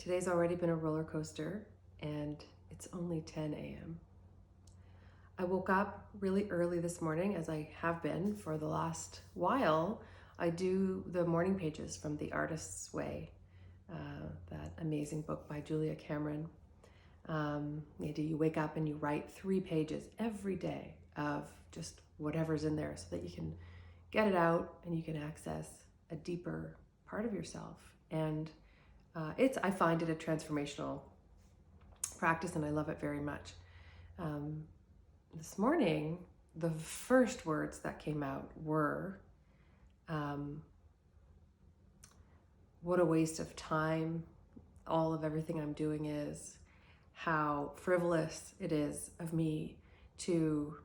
Today's already been a roller coaster, and it's only 10 a.m. I woke up really early this morning, as I have been for the last while. I do the morning pages from The Artist's Way, that amazing book by Julia Cameron. You wake up and you write 3 pages every day of just whatever's in there so that you can get it out and you can access a deeper part of yourself. And I find it a transformational practice, and I love it very much. This morning, the first words that came out were, what a waste of time all of everything I'm doing is, how frivolous it is of me to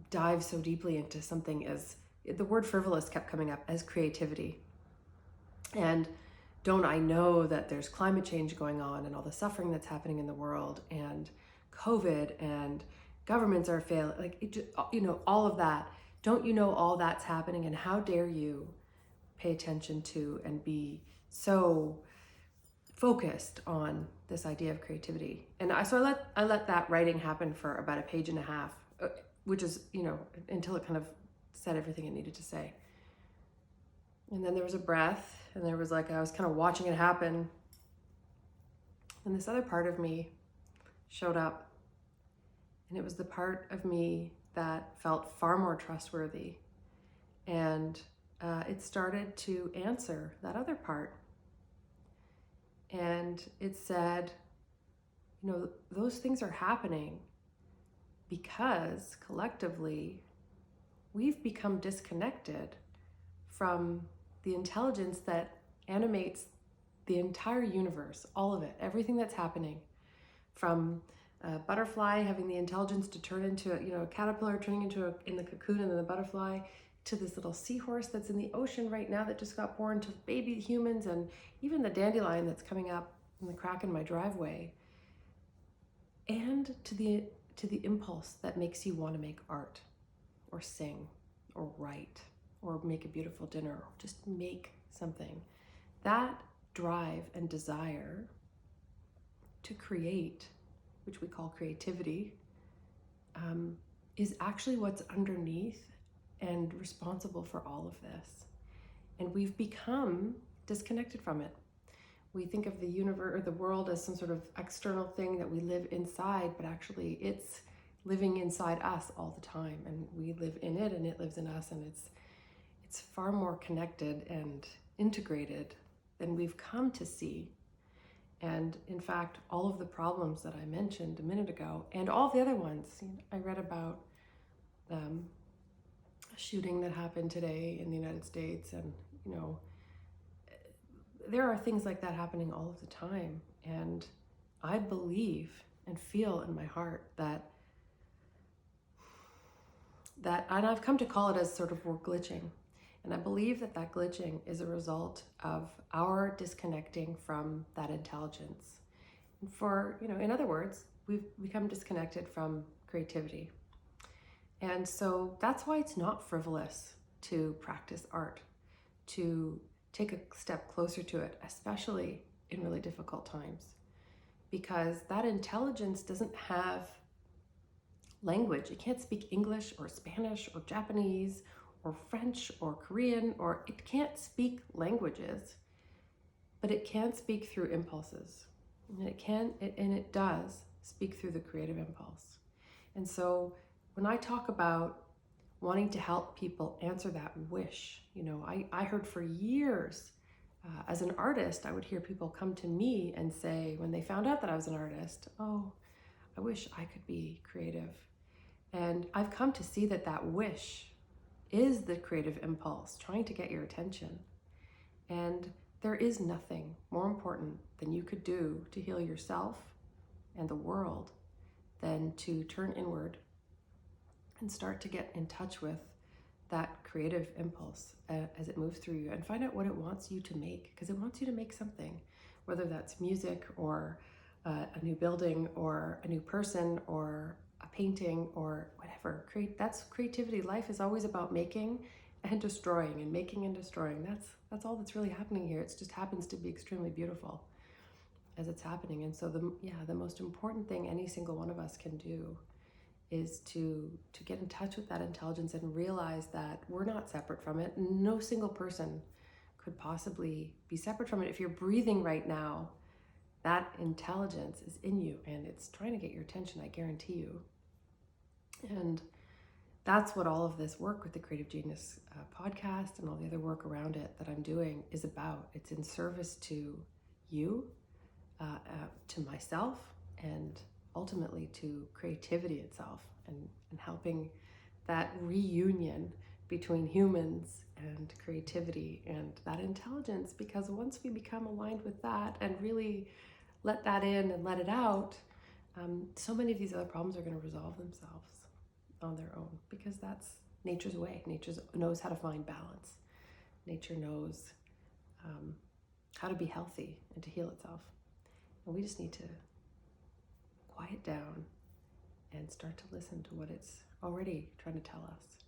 dive so deeply into something as, the word frivolous kept coming up, as creativity. And don't I know that there's climate change going on and all the suffering that's happening in the world and COVID and governments are failing, like it just, all of that. Don't you know all that's happening, and how dare you pay attention to and be so focused on this idea of creativity? And I let that writing happen for about a page and a half, which is, until it kind of said everything it needed to say. And then there was a breath, and there was I was kind of watching it happen. And this other part of me showed up. And it was the part of me that felt far more trustworthy. And it started to answer that other part. And it said, those things are happening because collectively we've become disconnected from the intelligence that animates the entire universe, all of it, everything that's happening, from a butterfly having the intelligence to turn into a caterpillar turning into in the cocoon and then the butterfly, to this little seahorse that's in the ocean right now that just got born, to baby humans, and even the dandelion that's coming up in the crack in my driveway, and to the impulse that makes you want to make art or sing or write or make a beautiful dinner, or just make something. That drive and desire to create, which we call creativity, is actually what's underneath and responsible for all of this. And we've become disconnected from it. We think of the universe or the world as some sort of external thing that we live inside, but actually it's living inside us all the time, and we live in it and it lives in us, and it's far more connected and integrated than we've come to see. And in fact, all of the problems that I mentioned a minute ago, and all the other ones, I read about a shooting that happened today in the United States, and there are things like that happening all of the time. And I believe and feel in my heart that and I've come to call it as sort of we're glitching. And I believe that glitching is a result of our disconnecting from that intelligence. In other words, we've become disconnected from creativity. And so that's why it's not frivolous to practice art, to take a step closer to it, especially in really difficult times, because that intelligence doesn't have language. It can't speak English or Spanish or Japanese or French or Korean, or it can't speak languages, but it can speak through impulses. And it does speak through the creative impulse. And so when I talk about wanting to help people answer that wish, I heard for years, as an artist, I would hear people come to me and say, when they found out that I was an artist, oh, I wish I could be creative. And I've come to see that wish is the creative impulse trying to get your attention. And there is nothing more important than you could do to heal yourself and the world than to turn inward and start to get in touch with that creative impulse as it moves through you, and find out what it wants you to make, because it wants you to make something, whether that's music or a new building or a new person or a painting or whatever. That's creativity. Life is always about making and destroying and making and destroying. That's all that's really happening here. It just happens to be extremely beautiful. as it's happening. And so the most important thing any single one of us can do is to get in touch with that intelligence and realize that we're not separate from it. No single person could possibly be separate from it. If you're breathing right now, that intelligence is in you and it's trying to get your attention, I guarantee you. And that's what all of this work with the Creative Genius podcast and all the other work around it that I'm doing is about. It's in service to you, to myself, and ultimately to creativity itself, and helping that reunion between humans and creativity and that intelligence. Because once we become aligned with that and really let that in and let it out, so many of these other problems are going to resolve themselves on their own, because that's nature's way. Nature knows how to find balance. Nature knows how to be healthy and to heal itself. And we just need to quiet down and start to listen to what it's already trying to tell us.